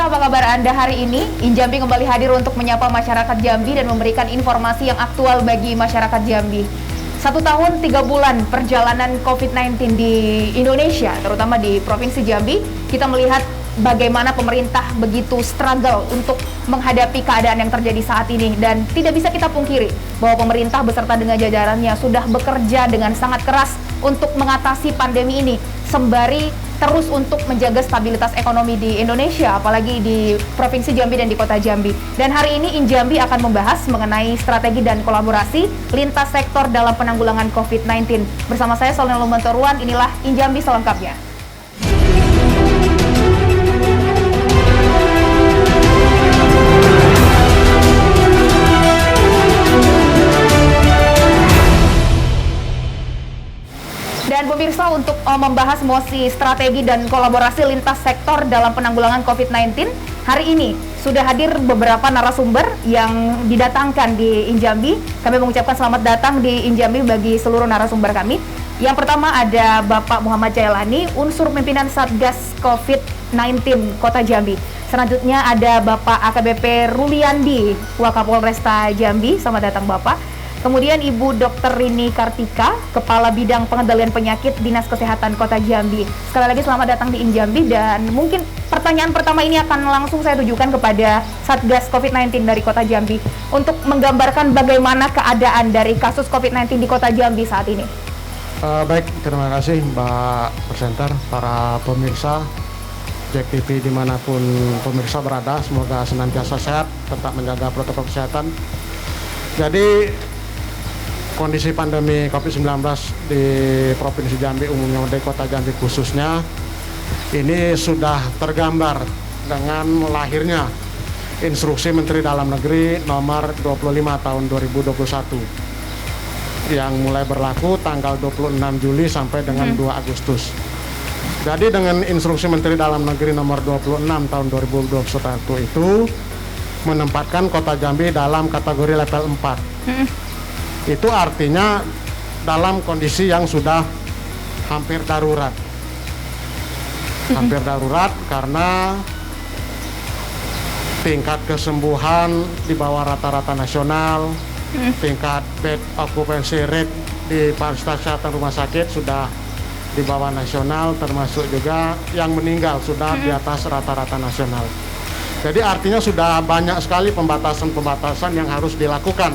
pemirsa, apa kabar Anda hari ini? Injambi kembali hadir untuk menyapa masyarakat Jambi dan memberikan informasi yang aktual bagi masyarakat Jambi. 1 tahun 3 bulan perjalanan COVID-19 di Indonesia, terutama di Provinsi Jambi, kita melihat bagaimana pemerintah begitu struggle untuk menghadapi keadaan yang terjadi saat ini. Dan tidak bisa kita pungkiri bahwa pemerintah beserta dengan jajarannya sudah bekerja dengan sangat keras untuk mengatasi pandemi ini, sembari terus untuk menjaga stabilitas ekonomi di Indonesia, apalagi di Provinsi Jambi dan di Kota Jambi. Dan hari ini Injambi akan membahas mengenai strategi dan kolaborasi lintas sektor dalam penanggulangan COVID-19. Bersama saya Solena Lumbantoruan, inilah Injambi selengkapnya. Dan pemirsa, untuk membahas mosi strategi dan kolaborasi lintas sektor dalam penanggulangan COVID-19, hari ini sudah hadir beberapa narasumber yang didatangkan di Injambi. Kami mengucapkan selamat datang di Injambi bagi seluruh narasumber kami. Yang pertama ada Bapak Muhammad Jailani, unsur pimpinan Satgas COVID-19 Kota Jambi. Selanjutnya ada Bapak AKBP Ruliandi, Wakapolresta Jambi. Selamat datang Bapak. Kemudian Ibu Dr. Rini Kartika, Kepala Bidang Pengendalian Penyakit Dinas Kesehatan Kota Jambi. Sekali lagi selamat datang di Injambi, dan mungkin pertanyaan pertama ini akan langsung saya tujukan kepada Satgas COVID-19 dari Kota Jambi untuk menggambarkan bagaimana keadaan dari kasus COVID-19 di Kota Jambi saat ini. Baik, terima kasih Mbak Presenter, para pemirsa JEK TV dimanapun pemirsa berada, semoga senantiasa sehat, tetap menjaga protokol kesehatan. Jadi kondisi pandemi COVID-19 di Provinsi Jambi umumnya di Kota Jambi khususnya ini sudah tergambar dengan lahirnya Instruksi Menteri Dalam Negeri nomor 25 tahun 2021 yang mulai berlaku tanggal 26 Juli sampai dengan 2 Agustus. Jadi dengan Instruksi Menteri Dalam Negeri nomor 26 tahun 2021 itu menempatkan Kota Jambi dalam kategori level 4. Itu artinya dalam kondisi yang sudah hampir darurat. Hampir darurat karena tingkat kesembuhan di bawah rata-rata nasional, tingkat bed occupancy rate di fasilitas kesehatan rumah sakit sudah di bawah nasional, termasuk juga yang meninggal sudah di atas rata-rata nasional. Jadi artinya sudah banyak sekali pembatasan-pembatasan yang harus dilakukan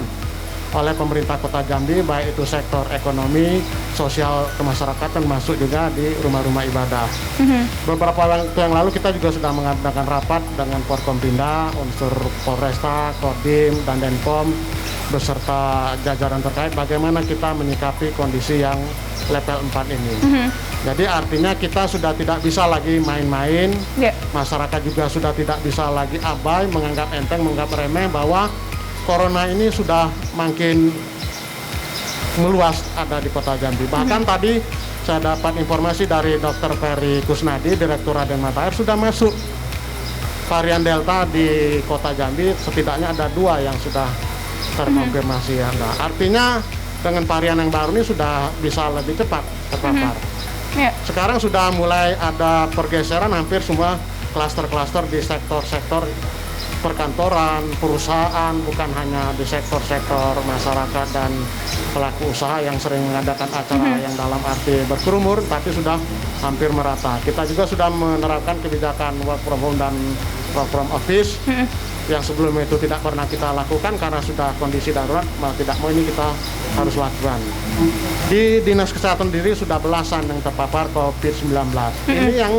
oleh pemerintah Kota Jambi, baik itu sektor ekonomi, sosial kemasyarakatan, termasuk juga di rumah-rumah ibadah. Beberapa waktu yang lalu kita juga sudah mengadakan rapat dengan Forkompinda, unsur Polresta, Kodim, dan Denpom, beserta jajaran terkait bagaimana kita menyikapi kondisi yang level 4 ini. Jadi artinya kita sudah tidak bisa lagi main-main, masyarakat juga sudah tidak bisa lagi abai, menganggap enteng, menganggap remeh bahwa Corona ini sudah makin meluas ada di Kota Jambi. Bahkan tadi saya dapat informasi dari Dr. Ferry Kusnadi, Direktur Raden Matahir, sudah masuk varian Delta di Kota Jambi. Setidaknya ada 2 yang sudah terkonfirmasi. Artinya dengan varian yang baru ini sudah bisa lebih cepat terpapar. Sekarang sudah mulai ada pergeseran hampir semua klaster-klaster di sektor-sektor perkantoran, perusahaan, bukan hanya di sektor-sektor masyarakat dan pelaku usaha yang sering mengadakan acara yang dalam arti berkerumun, tapi sudah hampir merata. Kita juga sudah menerapkan kebijakan work from home dan work from office yang sebelumnya itu tidak pernah kita lakukan karena sudah kondisi darurat, mau tidak mau ini kita harus lakukan. Di Dinas Kesehatan sendiri sudah belasan yang terpapar COVID-19. Ini yang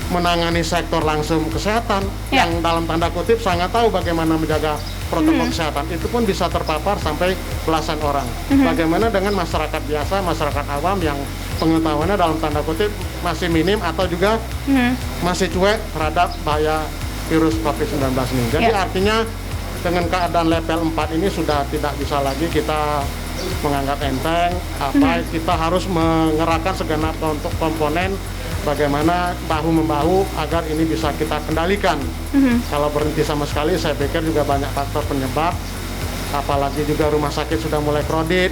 menangani sektor langsung kesehatan yang dalam tanda kutip sangat tahu bagaimana menjaga protokol kesehatan, itu pun bisa terpapar sampai belasan orang. Bagaimana dengan masyarakat biasa, masyarakat awam yang pengetahuannya dalam tanda kutip masih minim atau juga masih cuek terhadap bahaya virus COVID-19 ini. Jadi artinya dengan keadaan level 4 ini sudah tidak bisa lagi kita menganggap enteng, kita harus mengerahkan segenap untuk komponen bagaimana bahu-membahu agar ini bisa kita kendalikan. Kalau berhenti sama sekali, saya pikir juga banyak faktor penyebab, apalagi juga rumah sakit sudah mulai crowded.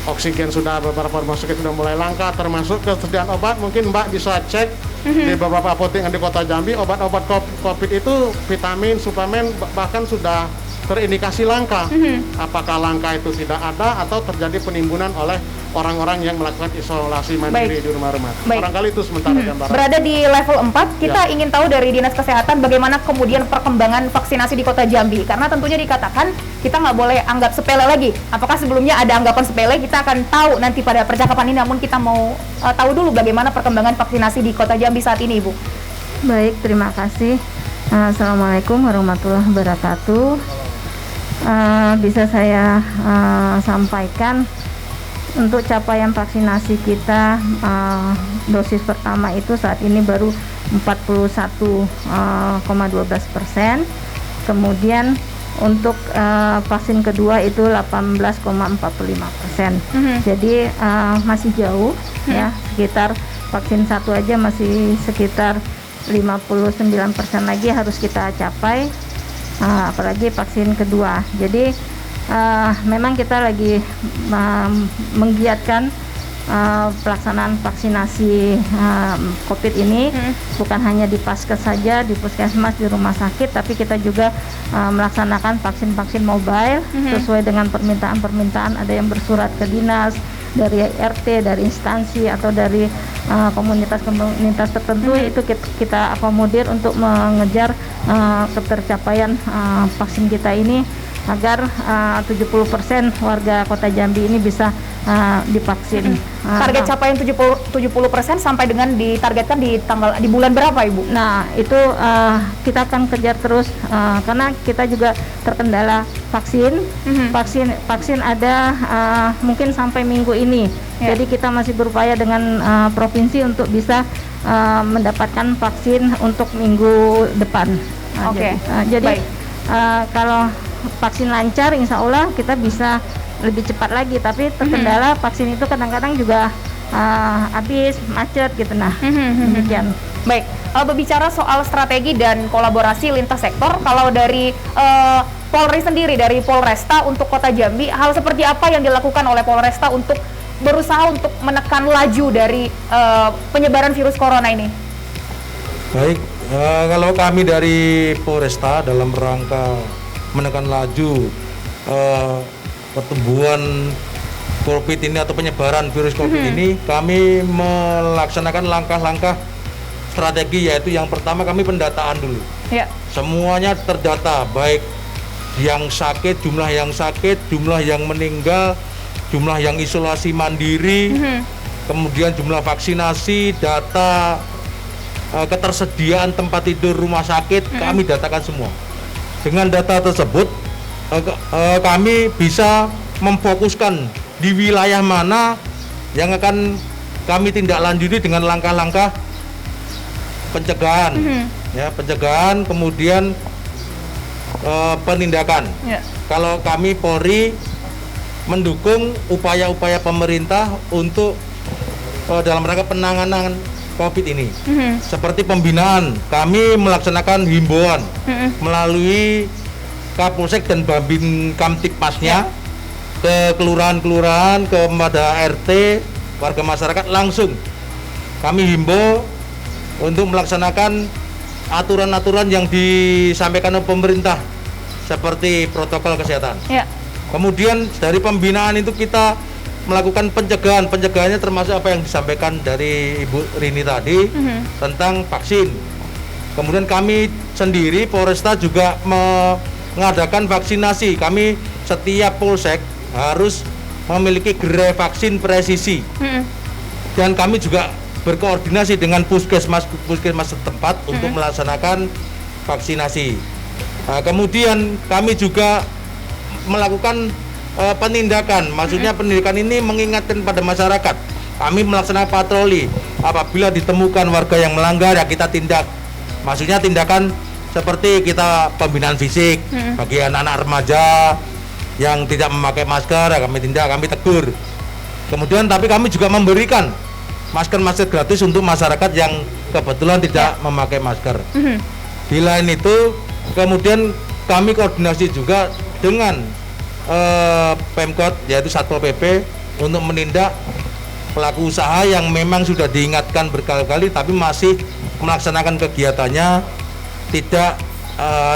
oksigen sudah beberapa rumah sakit sudah mulai langka, termasuk ketersediaan obat. Mungkin Mbak bisa cek di beberapa apotek yang di Kota Jambi, obat-obat COVID itu vitamin, suplemen bahkan sudah terindikasi langka. Apakah langka itu tidak ada atau terjadi penimbunan oleh orang-orang yang melakukan isolasi mandiri di rumah-rumah. Barangkali itu sementara gambaran. Berada di level 4, kita ingin tahu dari Dinas Kesehatan bagaimana kemudian perkembangan vaksinasi di Kota Jambi. Karena tentunya dikatakan kita nggak boleh anggap sepele lagi. Apakah sebelumnya ada anggapan sepele? Kita akan tahu nanti pada percakapan ini, namun kita mau tahu dulu bagaimana perkembangan vaksinasi di Kota Jambi saat ini, Ibu. Baik, terima kasih. Assalamualaikum warahmatullahi wabarakatuh. Bisa saya sampaikan untuk capaian vaksinasi kita, dosis pertama itu saat ini baru 41,12%. Kemudian untuk vaksin kedua itu 18,45%. Jadi masih jauh ya, sekitar vaksin satu aja masih sekitar 59% lagi harus kita capai, apalagi vaksin kedua. Jadi memang kita lagi menggiatkan pelaksanaan vaksinasi COVID ini, bukan hanya di Paskes saja, di puskesmas, di rumah sakit, tapi kita juga melaksanakan vaksin-vaksin mobile sesuai dengan permintaan-permintaan. Ada yang bersurat ke dinas, dari RT, dari instansi, atau dari komunitas-komunitas tertentu, itu kita akomodir untuk mengejar ketercapaian vaksin kita ini, agar 70% warga Kota Jambi ini bisa divaksin. Target capaian 70% sampai dengan ditargetkan di bulan berapa, Ibu? Nah, itu kita akan kejar terus, karena kita juga terkendala vaksin. Vaksin ada mungkin sampai minggu ini. Jadi kita masih berupaya dengan provinsi untuk bisa mendapatkan vaksin untuk minggu depan. Jadi kalau vaksin lancar, insya Allah kita bisa lebih cepat lagi. Tapi terkendala vaksin itu kadang-kadang juga habis, macet gitu. Nah, demikian. Baik, berbicara soal strategi dan kolaborasi lintas sektor, kalau dari Polri sendiri, dari Polresta untuk Kota Jambi, hal seperti apa yang dilakukan oleh Polresta untuk berusaha untuk menekan laju dari penyebaran virus corona ini? Baik, kalau kami dari Polresta dalam rangka menekan laju pertumbuhan COVID ini atau penyebaran virus COVID ini, kami melaksanakan langkah-langkah strategi, yaitu yang pertama kami pendataan dulu. Semuanya terdata, baik yang sakit, jumlah yang sakit, jumlah yang meninggal, jumlah yang isolasi mandiri, kemudian jumlah vaksinasi, data ketersediaan tempat tidur rumah sakit, kami datakan semua. Dengan data tersebut, kami bisa memfokuskan di wilayah mana yang akan kami tindak lanjuti dengan langkah-langkah pencegahan, pencegahan, kemudian penindakan. Kalau kami Polri mendukung upaya-upaya pemerintah untuk dalam rangka penanganan COVID ini, seperti pembinaan, kami melaksanakan himbauan melalui Kapolsek dan Babin Kamtipmasnya ke kelurahan-kelurahan, kepada RT, warga masyarakat langsung. Kami himbau untuk melaksanakan aturan-aturan yang disampaikan oleh pemerintah, seperti protokol kesehatan. Kemudian dari pembinaan itu kita melakukan pencegahan. Pencegahannya termasuk apa yang disampaikan dari Ibu Rini tadi tentang vaksin. Kemudian kami sendiri Polresta juga mengadakan vaksinasi. Kami setiap polsek harus memiliki gerai vaksin presisi. Dan kami juga berkoordinasi dengan puskesmas setempat untuk melaksanakan vaksinasi. Kemudian kami juga melakukan penindakan, maksudnya penindakan ini mengingatkan pada masyarakat. Kami melaksanakan patroli, apabila ditemukan warga yang melanggar ya kita tindak. Maksudnya tindakan seperti kita pembinaan fisik bagi anak-anak remaja yang tidak memakai masker, ya kami tindak, kami tegur. Kemudian tapi kami juga memberikan masker-masker gratis untuk masyarakat yang kebetulan tidak memakai masker. Di lain itu, kemudian kami koordinasi juga dengan Pemkot, yaitu Satpol PP, untuk menindak pelaku usaha yang memang sudah diingatkan berkali-kali tapi masih melaksanakan kegiatannya tidak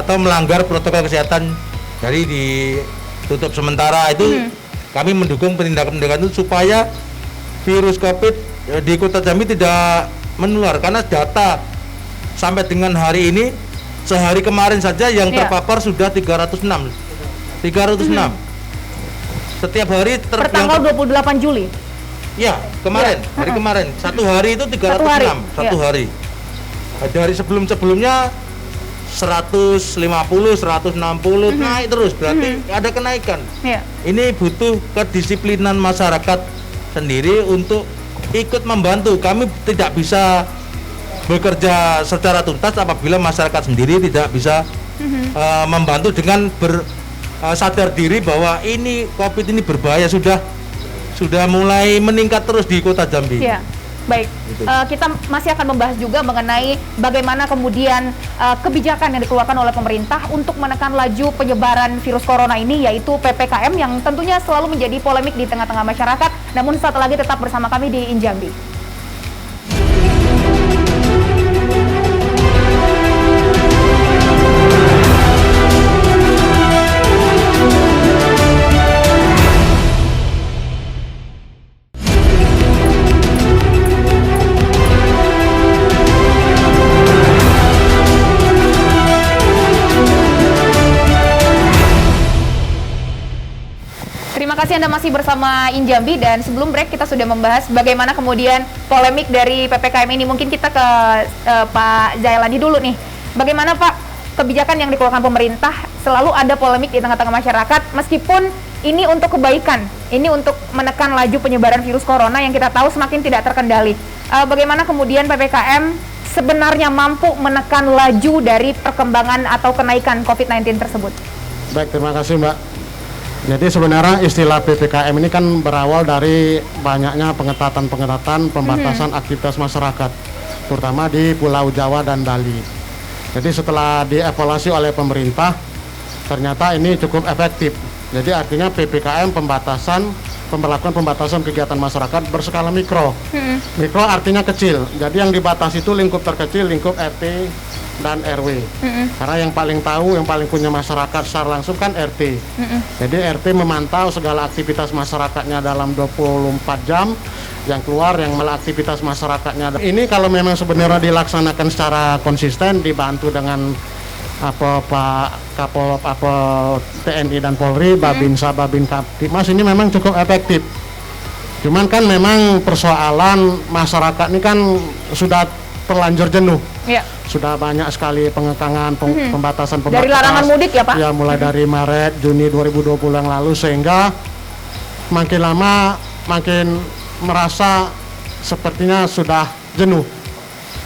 atau melanggar protokol kesehatan. Jadi ditutup sementara itu kami mendukung penindakan-penindakan itu supaya virus COVID di Kota Jambi tidak menular, karena data sampai dengan hari ini sehari kemarin saja yang terpapar sudah 306. Setiap hari per tanggal 28 Juli. Ya, kemarin, hari kemarin. Satu hari itu 306, satu hari. Dari sebelumnya 150, 160 naik terus, berarti ada kenaikan. Ini butuh kedisiplinan masyarakat sendiri untuk ikut membantu. Kami tidak bisa bekerja secara tuntas apabila masyarakat sendiri tidak bisa membantu dengan sadar diri bahwa ini COVID ini berbahaya, sudah mulai meningkat terus di Kota Jambi. Ya, baik. Kita masih akan membahas juga mengenai bagaimana kemudian kebijakan yang dikeluarkan oleh pemerintah untuk menekan laju penyebaran virus corona ini, yaitu PPKM yang tentunya selalu menjadi polemik di tengah-tengah masyarakat. Namun saat lagi tetap bersama kami di Injambi. Terima kasih Anda masih bersama Injambi, dan sebelum break kita sudah membahas bagaimana kemudian polemik dari PPKM ini. Mungkin kita ke Pak Jailani dulu nih. Bagaimana Pak kebijakan yang dikeluarkan pemerintah, selalu ada polemik di tengah-tengah masyarakat meskipun ini untuk kebaikan, ini untuk menekan laju penyebaran virus corona yang kita tahu semakin tidak terkendali. Bagaimana kemudian PPKM sebenarnya mampu menekan laju dari perkembangan atau kenaikan COVID-19 tersebut? Baik, terima kasih Mbak. Jadi sebenarnya istilah PPKM ini kan berawal dari banyaknya pengetatan pembatasan aktivitas masyarakat, terutama di Pulau Jawa dan Bali. Jadi setelah dievaluasi oleh pemerintah, ternyata ini cukup efektif. Jadi artinya PPKM pemberlakuan pembatasan kegiatan masyarakat berskala mikro. Mikro artinya kecil. Jadi yang dibatasi itu lingkup terkecil, lingkup RT dan RW. Karena yang paling tahu, yang paling punya masyarakat secara langsung kan RT. Jadi RT memantau segala aktivitas masyarakatnya dalam 24 jam. Yang keluar, yang malah aktivitas masyarakatnya. Ini kalau memang sebenarnya dilaksanakan secara konsisten, dibantu dengan TNI dan Polri, Babinsa, Babin Kaptipmas, ini memang cukup efektif. Cuman kan memang persoalan masyarakat ini kan sudah terlanjur jenuh. Sudah banyak sekali pengekangan, pembatasan dari larangan mudik ya Pak? Ya, mulai dari Maret, Juni 2020 yang lalu, sehingga makin lama makin merasa sepertinya sudah jenuh.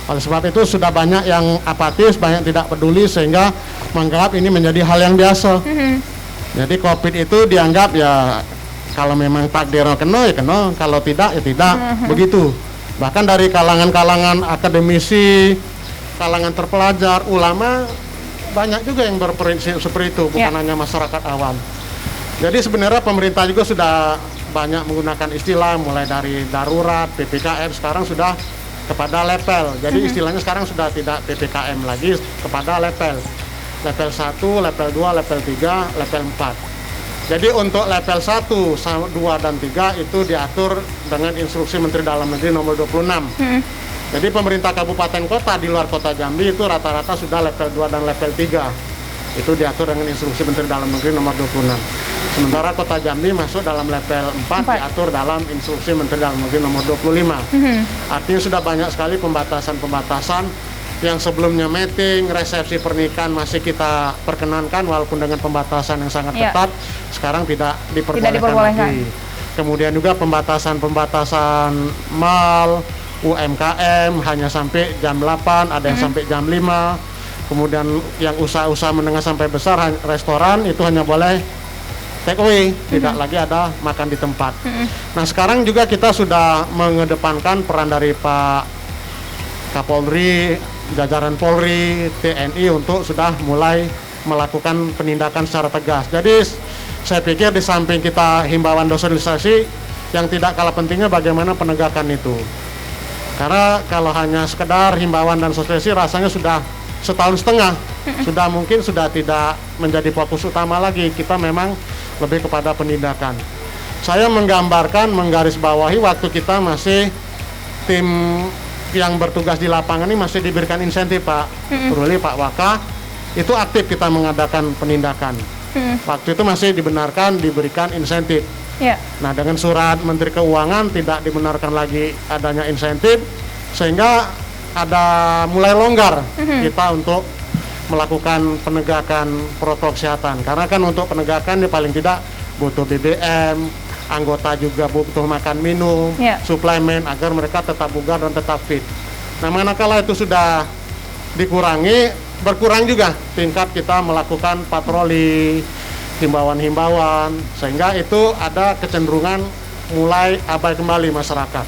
Oleh sebab itu sudah banyak yang apatis, banyak tidak peduli, sehingga menganggap ini menjadi hal yang biasa. Jadi COVID itu dianggap ya kalau memang takdirnya kena ya kena, kalau tidak ya tidak, begitu. Bahkan dari kalangan-kalangan akademisi, kalangan terpelajar, ulama, banyak juga yang berprinsip seperti itu, bukan hanya masyarakat awam. Jadi sebenarnya pemerintah juga sudah banyak menggunakan istilah, mulai dari darurat, PPKM, sekarang sudah kepada level. Jadi istilahnya sekarang sudah tidak PPKM lagi, kepada level. Level 1, level 2, level 3, level 4. Jadi untuk level 1, 2, dan 3 itu diatur dengan instruksi Menteri Dalam Negeri nomor 26. Jadi pemerintah kabupaten kota di luar Kota Jambi itu rata-rata sudah level 2 dan level 3. Itu diatur dengan instruksi Menteri Dalam Negeri nomor 26. Sementara Kota Jambi masuk dalam level 4, diatur dalam instruksi Menteri Dalam Negeri nomor 25. Artinya sudah banyak sekali pembatasan-pembatasan yang sebelumnya meeting, resepsi pernikahan masih kita perkenankan walaupun dengan pembatasan yang sangat ketat, sekarang tidak diperbolehkan lagi. Kemudian juga pembatasan-pembatasan mal, UMKM hanya sampai jam 8, ada yang sampai jam 5. Kemudian yang usaha-usaha menengah sampai besar, restoran itu hanya boleh take away, tidak lagi ada makan di tempat. Nah sekarang juga kita sudah mengedepankan peran dari Pak Kapolri, jajaran Polri, TNI untuk sudah mulai melakukan penindakan secara tegas. Jadi saya pikir di samping kita himbauan sosialisasi, yang tidak kalah pentingnya bagaimana penegakan itu. Karena kalau hanya sekedar himbauan dan sosialisasi rasanya sudah setahun setengah, sudah tidak menjadi fokus utama lagi. Kita memang lebih kepada penindakan. Saya menggarisbawahi waktu kita masih tim yang bertugas di lapangan ini masih diberikan insentif, Pak Ruli, Pak Waka, itu aktif kita mengadakan penindakan. Waktu itu masih diberikan insentif. Nah, dengan surat Menteri Keuangan tidak dibenarkan lagi adanya insentif, sehingga ada mulai longgar kita untuk melakukan penegakan protokol kesehatan. Karena kan untuk penegakan paling tidak butuh BBM, anggota juga butuh makan minum, suplemen agar mereka tetap bugar dan tetap fit. Nah, manakala itu sudah dikurangi, berkurang juga tingkat kita melakukan patroli, himbauan-himbauan, sehingga itu ada kecenderungan mulai abai kembali masyarakat.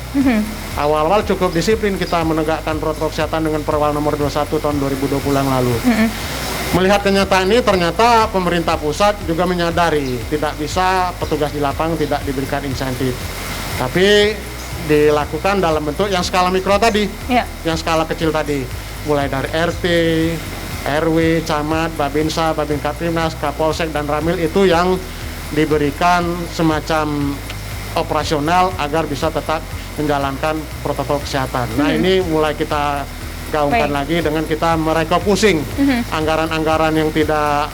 Awal-awal cukup disiplin kita menegakkan protokol kesehatan dengan Perwal nomor 21 tahun 2020 yang lalu. Melihat kenyataan ini, ternyata pemerintah pusat juga menyadari tidak bisa petugas di lapangan tidak diberikan insentif. Tapi dilakukan dalam bentuk yang skala mikro tadi, yang skala kecil tadi. Mulai dari RT, RW, Camat, Babinsa, Babin Kaptimnas, Kapolsek, dan Ramil itu yang diberikan semacam operasional agar bisa tetap menjalankan protokol kesehatan. Nah, ini mulai kita gaungkan lagi dengan kita merefocusing anggaran-anggaran yang tidak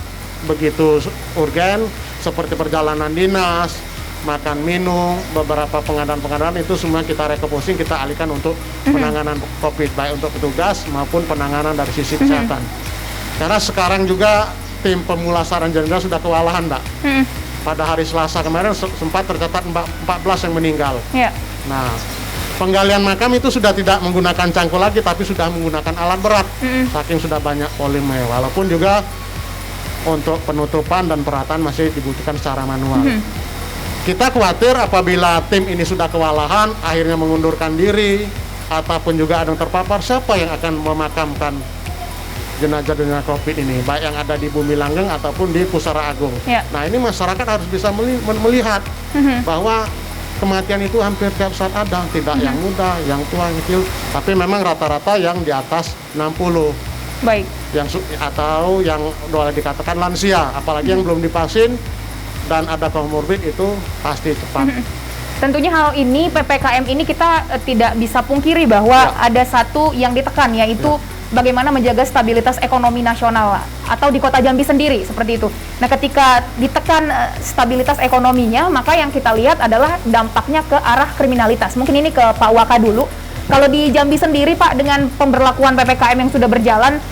begitu urgen seperti perjalanan dinas, makan minum, beberapa pengadaan-pengadaan itu semua kita refocusing, kita alihkan untuk penanganan COVID, baik untuk petugas maupun penanganan dari sisi kesehatan. Karena sekarang juga tim pemulasaran jenazah sudah kewalahan, Mbak. Pada hari Selasa kemarin sempat tercatat 14 yang meninggal. Nah, penggalian makam itu sudah tidak menggunakan cangkul lagi, tapi sudah menggunakan alat berat. Saking sudah banyak polimer. Walaupun juga untuk penutupan dan perataan masih dibutuhkan secara manual. Kita khawatir apabila tim ini sudah kewalahan, akhirnya mengundurkan diri, ataupun juga ada yang terpapar, siapa yang akan memakamkan jenazah-jenazah COVID ini, baik yang ada di Bumi Langgeng ataupun di Pusara Agung. Nah, ini masyarakat harus bisa melihat bahwa kematian itu hampir tiap saat ada, tidak yang muda, yang tua, yang kecil, tapi memang rata-rata yang di atas 60. Yang atau yang boleh dikatakan lansia, apalagi yang belum divaksin dan ada komorbid itu pasti cepat. Tentunya hal ini, PPKM ini kita tidak bisa pungkiri bahwa ada satu yang ditekan, yaitu bagaimana menjaga stabilitas ekonomi nasional atau di Kota Jambi sendiri, seperti itu. Nah, ketika ditekan stabilitas ekonominya, maka yang kita lihat adalah dampaknya ke arah kriminalitas. Mungkin ini ke Pak Waka dulu. Kalau di Jambi sendiri, Pak, dengan pemberlakuan PPKM yang sudah berjalan,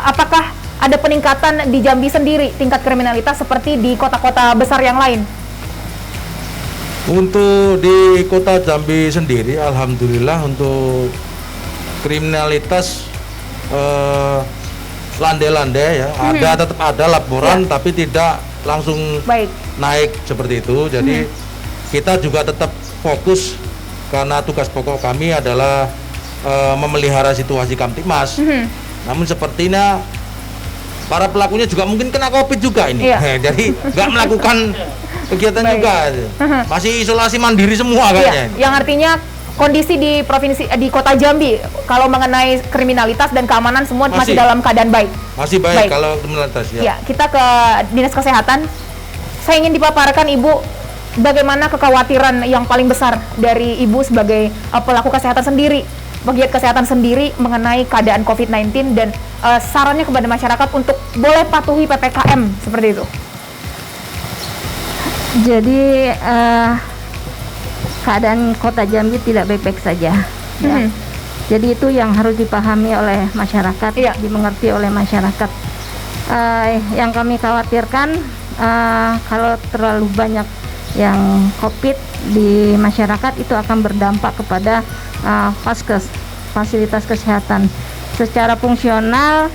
apakah ada peningkatan di Jambi sendiri tingkat kriminalitas seperti di kota-kota besar yang lain? Untuk di Kota Jambi sendiri, alhamdulillah untuk kriminalitas landai-landai ya, tetap ada laporan, tapi tidak langsung naik seperti itu. Jadi kita juga tetap fokus karena tugas pokok kami adalah memelihara situasi Kamtibmas. Namun sepertinya para pelakunya juga mungkin kena COVID juga ini. Jadi nggak melakukan kegiatan juga, masih isolasi mandiri semua kayaknya. Yang artinya kondisi di Kota Jambi kalau mengenai kriminalitas dan keamanan semua masih dalam keadaan baik. Masih baik. Kalau kriminalitas ya. Kita ke Dinas Kesehatan. Saya ingin dipaparkan Ibu bagaimana kekhawatiran yang paling besar dari Ibu sebagai pelaku kesehatan sendiri, pegiat kesehatan sendiri mengenai keadaan COVID-19 dan sarannya kepada masyarakat untuk boleh patuhi PPKM seperti itu. Jadi keadaan Kota Jambi tidak baik-baik saja. Ya. Jadi itu yang harus dipahami oleh masyarakat, dimengerti oleh masyarakat. Yang kami khawatirkan kalau terlalu banyak yang COVID di masyarakat itu akan berdampak kepada Paskes, fasilitas kesehatan. Secara fungsional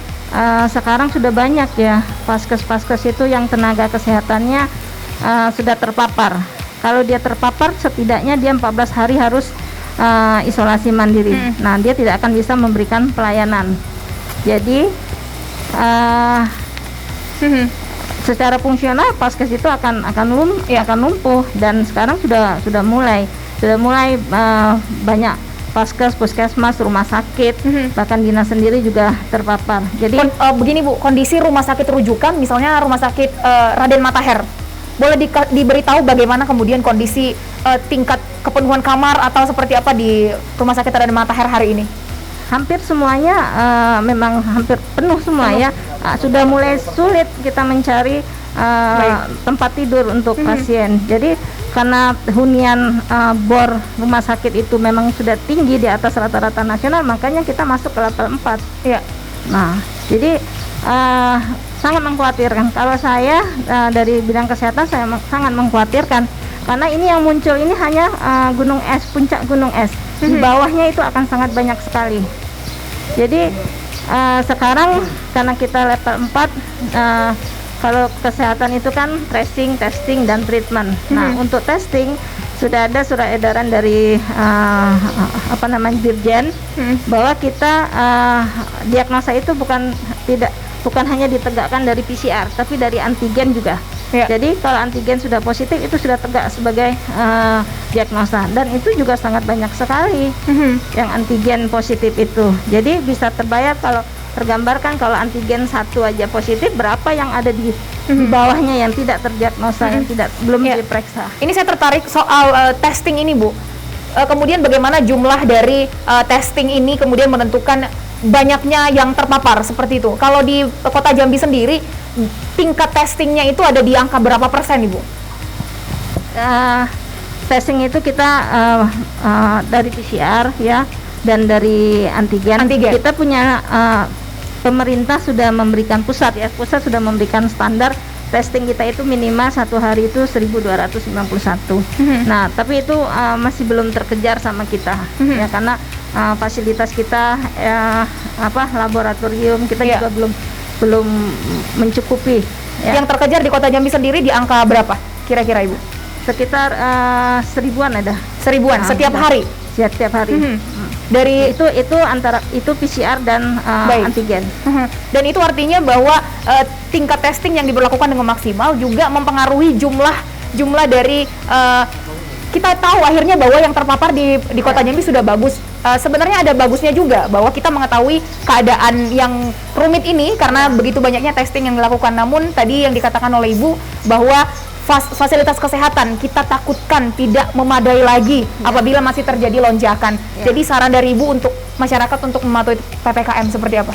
sekarang sudah banyak ya Paskes-Paskes itu yang tenaga kesehatannya sudah terpapar. Kalau dia terpapar, setidaknya dia 14 hari harus isolasi mandiri. Nah, dia tidak akan bisa memberikan pelayanan. Jadi, secara fungsional Paskes itu akan lumpuh dan sekarang sudah mulai. sudah mulai banyak Paskes, puskesmas, rumah sakit, bahkan dinas sendiri juga terpapar. Jadi begini Bu, kondisi rumah sakit rujukan, misalnya rumah sakit Raden Matahir, boleh diberitahu bagaimana kemudian kondisi tingkat kepenuhan kamar atau seperti apa di rumah sakit Raden Matahir hari ini? Hampir semuanya memang hampir penuh semua ya. Sudah mulai sulit kita mencari tempat tidur untuk pasien. Jadi karena hunian bor rumah sakit itu memang sudah tinggi di atas rata-rata nasional, makanya kita masuk ke level 4. Ya. Nah, jadi sangat mengkhawatirkan. Kalau saya dari bidang kesehatan, saya sangat mengkhawatirkan karena ini yang muncul ini hanya gunung es, puncak gunung es. Di bawahnya itu akan sangat banyak sekali. Jadi sekarang karena kita level 4, kalau kesehatan itu kan tracing, testing, dan treatment. Nah, untuk testing sudah ada surat edaran dari Dirjen bahwa kita diagnosa itu bukan hanya ditegakkan dari PCR, tapi dari antigen juga. Ya. Jadi kalau antigen sudah positif itu sudah tegak sebagai diagnosa, dan itu juga sangat banyak sekali yang antigen positif itu. Jadi bisa tergambarkan kalau antigen 1 aja positif, berapa yang ada di bawahnya yang tidak terdiagnosa, yang belum diperiksa. Ini saya tertarik soal testing ini Bu. Kemudian bagaimana jumlah dari testing ini kemudian menentukan banyaknya yang terpapar seperti itu. Kalau di Kota Jambi sendiri tingkat testingnya itu ada di angka berapa persen Ibu? Testing itu kita dari PCR ya, dan dari antigen. Kita punya pemerintah sudah memberikan pusat sudah memberikan standar testing kita itu minimal 1 hari itu 1.291. Nah, tapi itu masih belum terkejar sama kita ya, karena fasilitas kita laboratorium kita juga belum mencukupi ya. Yang terkejar di Kota Jambi sendiri di angka berapa kira-kira Ibu? Sekitar 1000-an ada. 1000-an setiap hari? Setiap hari. Dari itu antara itu PCR dan antigen. Dan itu artinya bahwa tingkat testing yang diberlakukan dengan maksimal juga mempengaruhi jumlah dari kita tahu akhirnya bahwa yang terpapar di Kota Jambi sudah bagus. Sebenarnya ada bagusnya juga bahwa kita mengetahui keadaan yang rumit ini karena begitu banyaknya testing yang dilakukan. Namun tadi yang dikatakan oleh Ibu bahwa fasilitas kesehatan kita takutkan tidak memadai lagi apabila masih terjadi lonjakan. Jadi saran dari Ibu untuk masyarakat untuk mematuhi PPKM seperti apa?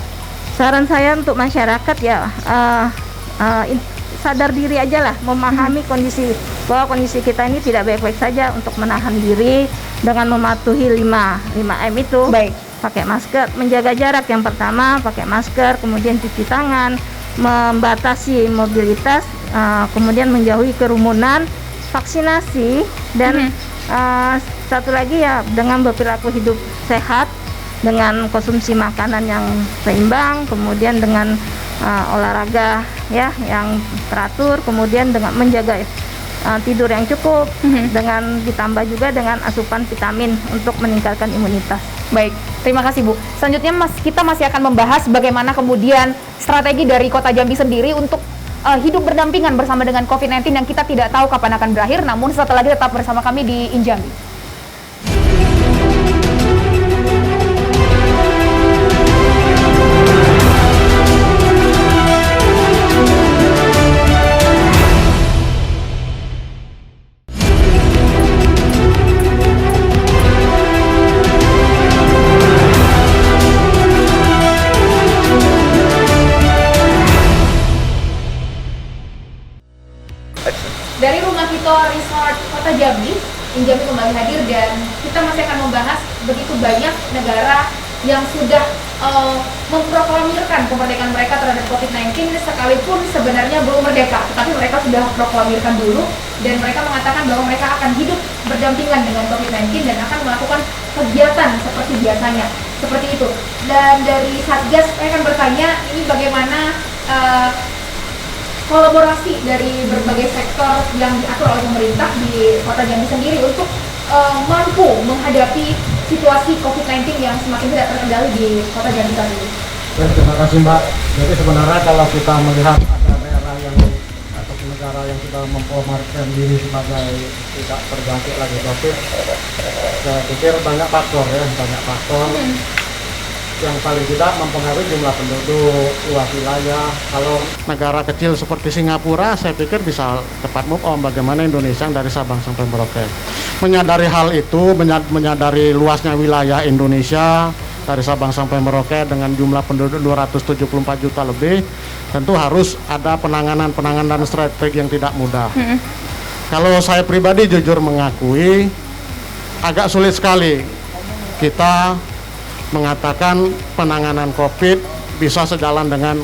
Saran saya untuk masyarakat ya sadar diri aja lah, memahami bahwa kondisi kita ini tidak baik-baik saja, untuk menahan diri dengan mematuhi 5M itu. Baik. Pakai masker, menjaga jarak yang pertama, pakai masker, kemudian cuci tangan, membatasi mobilitas, kemudian menjauhi kerumunan, vaksinasi, dan satu lagi ya dengan berperilaku hidup sehat, dengan konsumsi makanan yang seimbang, kemudian dengan olahraga ya yang teratur, kemudian dengan menjaga tidur yang cukup, dengan ditambah juga dengan asupan vitamin untuk meningkatkan imunitas. Baik, terima kasih Bu. Selanjutnya kita masih akan membahas bagaimana kemudian strategi dari Kota Jambi sendiri untuk hidup berdampingan bersama dengan COVID-19 yang kita tidak tahu kapan akan berakhir. Namun setelah lagi tetap bersama kami di Injambi. Dari Rumah Kito Resort Kota Jambi, Injambi kembali hadir dan kita masih akan membahas begitu banyak negara yang sudah memproklamirkan kemerdekaan mereka terhadap COVID-19 sekalipun sebenarnya belum merdeka, tetapi mereka sudah proklamirkan dulu dan mereka mengatakan bahwa mereka akan hidup berdampingan dengan COVID-19 dan akan melakukan kegiatan seperti biasanya, seperti itu. Dan dari Satgas saya akan bertanya ini bagaimana kolaborasi dari berbagai sektor yang diatur oleh pemerintah di Kota Jambi sendiri untuk mampu menghadapi situasi COVID-19 yang semakin tidak terkendali di Kota Jambi saat ini. Terima kasih Mbak. Jadi sebenarnya kalau kita melihat ada daerah yang atau negara yang sudah mempromarkan diri sebagai tidak terjangkit lagi COVID, saya pikir banyak faktor ya, banyak faktor yang paling tidak mempengaruhi jumlah penduduk, luas wilayah. Kalau negara kecil seperti Singapura, saya pikir bisa cepat move on. Bagaimana Indonesia yang dari Sabang sampai Merauke. Menyadari hal itu, menyadari luasnya wilayah Indonesia dari Sabang sampai Merauke dengan jumlah penduduk 274 juta lebih, tentu harus ada penanganan dan strategi yang tidak mudah. Kalau saya pribadi jujur mengakui, agak sulit sekali kita mengatakan penanganan COVID bisa sejalan dengan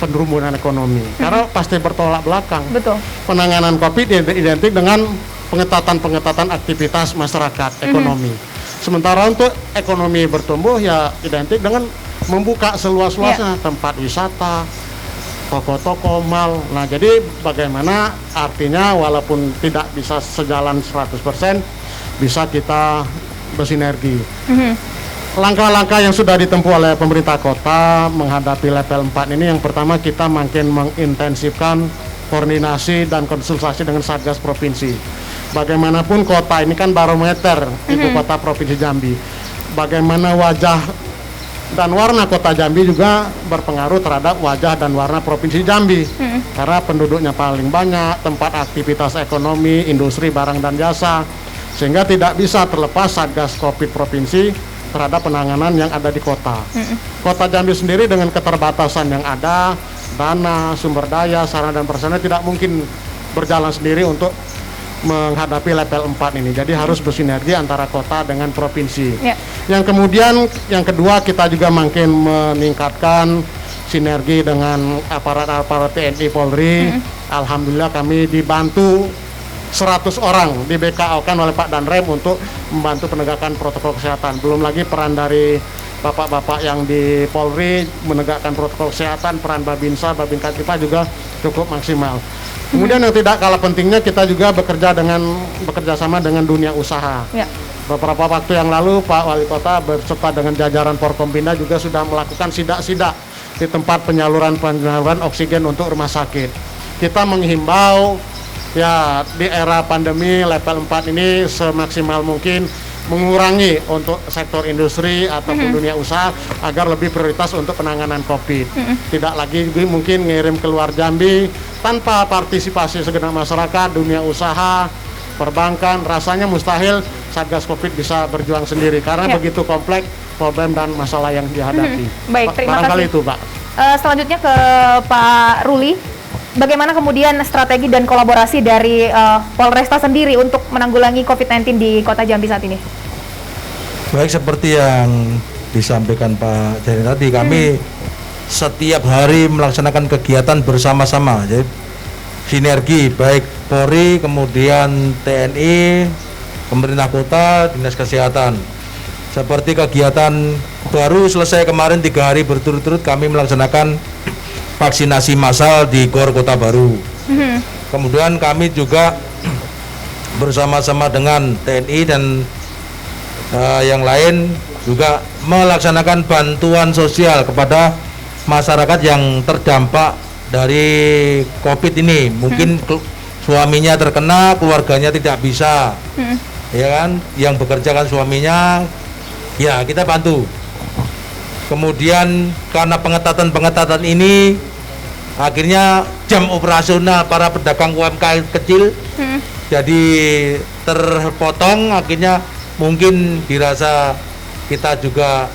penurunan ekonomi. Karena pasti bertolak belakang. Betul. Penanganan COVID identik dengan pengetatan aktivitas masyarakat, ekonomi. Sementara untuk ekonomi bertumbuh ya identik dengan membuka seluas-luasnya tempat wisata, toko-toko, mal. Nah, jadi bagaimana artinya walaupun tidak bisa sejalan 100%, bisa kita bersinergi. Langkah-langkah yang sudah ditempuh oleh pemerintah kota menghadapi level 4 ini, yang pertama kita makin mengintensifkan koordinasi dan konsultasi dengan Satgas Provinsi. Bagaimanapun kota ini kan barometer ibu kota Provinsi Jambi. Bagaimana wajah dan warna kota Jambi juga berpengaruh terhadap wajah dan warna Provinsi Jambi. Karena penduduknya paling banyak, tempat aktivitas ekonomi, industri, barang dan jasa. Sehingga tidak bisa terlepas Satgas Covid Provinsi terhadap penanganan yang ada di kota. Kota Jambi sendiri dengan keterbatasan yang ada, dana, sumber daya, sarana dan prasarana tidak mungkin berjalan sendiri untuk menghadapi level 4 ini. Jadi harus bersinergi antara kota dengan provinsi. Yang kemudian, yang kedua, kita juga makin meningkatkan sinergi dengan aparat-aparat TNI Polri. Alhamdulillah kami dibantu 100 orang di BKO kan oleh Pak Danrem untuk membantu penegakan protokol kesehatan. Belum lagi peran dari bapak-bapak yang di Polri menegakkan protokol kesehatan, peran Babinsa, Babin Katipa juga cukup maksimal. Kemudian yang tidak kalah pentingnya, kita juga bekerja sama dengan dunia usaha. Beberapa waktu yang lalu Pak Wali Kota beserta dengan jajaran Forkompinda juga sudah melakukan sidak-sidak di tempat penyaluran oksigen untuk rumah sakit. Kita menghimbau ya di era pandemi level 4 ini semaksimal mungkin mengurangi untuk sektor industri ataupun dunia usaha agar lebih prioritas untuk penanganan COVID. Tidak lagi mungkin ngirim keluar Jambi tanpa partisipasi segenap masyarakat, dunia usaha, perbankan. Rasanya mustahil Satgas COVID bisa berjuang sendiri karena begitu kompleks problem dan masalah yang dihadapi. Baik, terima Barangkali kasih. itu, Pak. Selanjutnya ke Pak Ruli. Bagaimana kemudian strategi dan kolaborasi dari Polresta sendiri untuk menanggulangi COVID-19 di Kota Jambi saat ini? Baik, seperti yang disampaikan Pak Jani tadi, kami setiap hari melaksanakan kegiatan bersama-sama, jadi sinergi baik Polri, kemudian TNI, pemerintah kota, dinas kesehatan. Seperti kegiatan baru selesai kemarin 3 hari berturut-turut kami melaksanakan vaksinasi massal di GOR Kota Baru. Kemudian kami juga bersama-sama dengan TNI dan yang lain juga melaksanakan bantuan sosial kepada masyarakat yang terdampak dari COVID ini. Mungkin suaminya terkena, keluarganya tidak bisa, ya kan? Yang bekerja kan suaminya, ya kita bantu. Kemudian karena pengetatan ini akhirnya jam operasional para pedagang UMKM kecil jadi terpotong. Akhirnya mungkin dirasa kita juga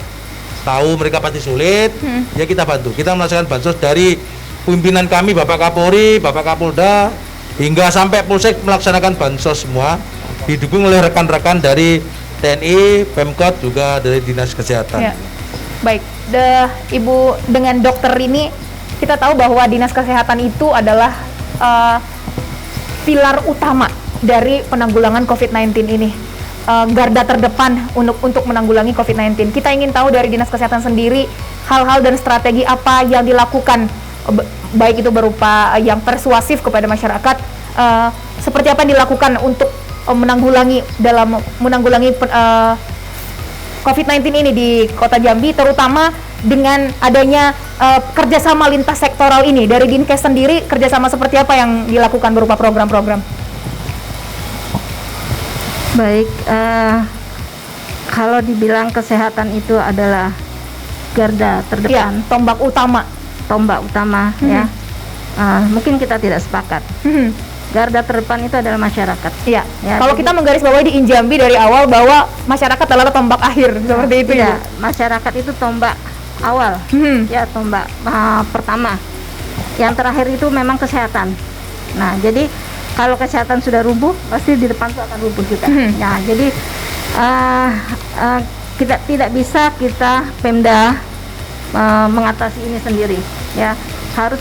tahu mereka pasti sulit, ya kita bantu. Kita melaksanakan bansos dari pimpinan kami, Bapak Kapolri, Bapak Kapolda, hingga sampai Polsek melaksanakan bansos semua, didukung oleh rekan-rekan dari TNI, Pemkot, juga dari Dinas Kesehatan. Baik, Ibu, dengan dokter ini kita tahu bahwa Dinas Kesehatan itu adalah pilar utama dari penanggulangan COVID-19 ini, garda terdepan untuk menanggulangi COVID-19. Kita ingin tahu dari Dinas Kesehatan sendiri hal-hal dan strategi apa yang dilakukan, baik itu berupa yang persuasif kepada masyarakat, seperti apa yang dilakukan untuk menanggulangi COVID-19 ini di Kota Jambi, terutama dengan adanya kerjasama lintas sektoral ini dari Dinkes sendiri, kerjasama seperti apa yang dilakukan berupa program-program? Baik, kalau dibilang kesehatan itu adalah garda terdepan, Ya, tombak utama, ya. Mungkin kita tidak sepakat. Garda terdepan itu adalah masyarakat. Iya. Ya, Kalau jadi- kita menggarisbawahi di Injambi dari awal bahwa masyarakat adalah tombak akhir, seperti itu ya, ya. masyarakat itu tombak awal, ya, tombak pertama. Yang terakhir itu memang kesehatan. Nah, jadi kalau kesehatan sudah rubuh, pasti di depan itu akan rubuh juga. Nah, jadi kita tidak bisa kita Pemda mengatasi ini sendiri, ya. Harus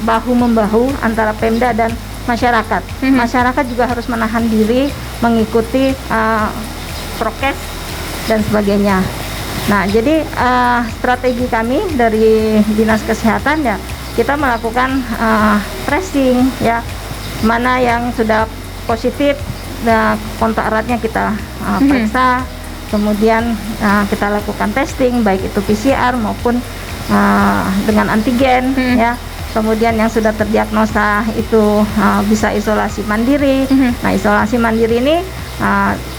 bahu membahu antara Pemda dan masyarakat. Masyarakat juga harus menahan diri, mengikuti prokes dan sebagainya. Nah, jadi strategi kami dari Dinas Kesehatan, ya, kita melakukan tracing, ya, mana yang sudah positif, kontak eratnya kita periksa, kemudian kita lakukan testing, baik itu PCR maupun dengan antigen, ya. Kemudian yang sudah terdiagnosa itu bisa isolasi mandiri. Nah, isolasi mandiri ini